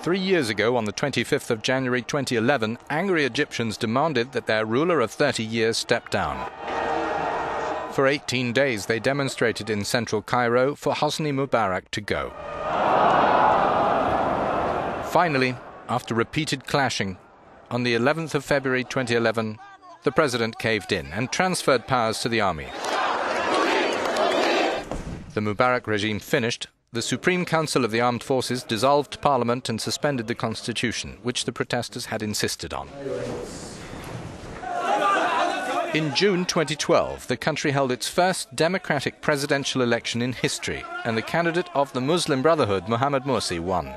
3 years ago, on the 25th of January 2011, angry Egyptians demanded that their ruler of 30 years step down. For 18 days, they demonstrated in central Cairo for Hosni Mubarak to go. Finally, after repeated clashing, on the 11th of February 2011, the president caved in and transferred powers to the army. The Mubarak regime finished. The Supreme Council of the Armed Forces dissolved Parliament and suspended the Constitution, which the protesters had insisted on. In June 2012, the country held its first democratic presidential election in history, and the candidate of the Muslim Brotherhood, Mohammed Mursi, won.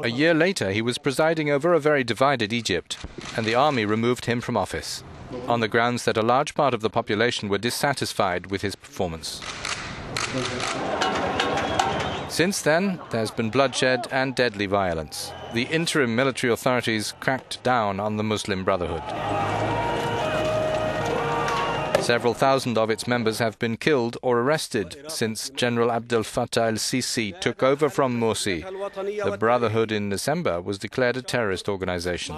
A year later, he was presiding over a very divided Egypt, and the army removed him from office, on the grounds that a large part of the population were dissatisfied with his performance. Since then, there's been bloodshed and deadly violence. The interim military authorities cracked down on the Muslim Brotherhood. Several thousand of its members have been killed or arrested since General Abdel Fattah el-Sisi took over from Mursi. The Brotherhood in December was declared a terrorist organization.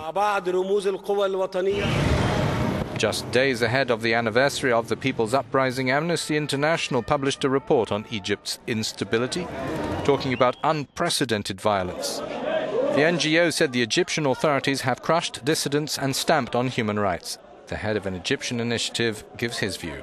Just days ahead of the anniversary of the People's Uprising, Amnesty International published a report on Egypt's instability, talking about unprecedented violence. The NGO said the Egyptian authorities have crushed dissidents and stamped on human rights. The head of an Egyptian initiative gives his view.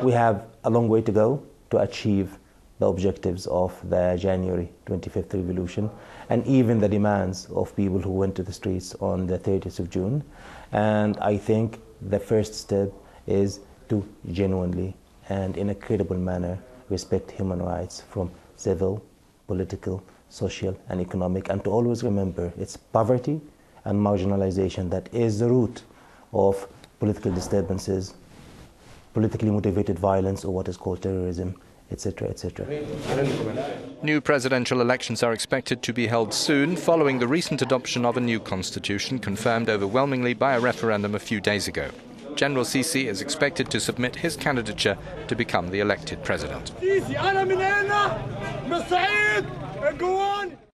We have a long way to go to achieve the objectives of the January 25th revolution and even the demands of people who went to the streets on the 30th of June. And I think the first step is to genuinely and in a credible manner respect human rights from civil, political, social and economic, and to always remember it's poverty and marginalization that is the root of political disturbances, politically motivated violence, or what is called terrorism, etc., etc. New presidential elections are expected to be held soon, following the recent adoption of a new constitution confirmed overwhelmingly by a referendum a few days ago. General Sisi is expected to submit his candidature to become the elected president.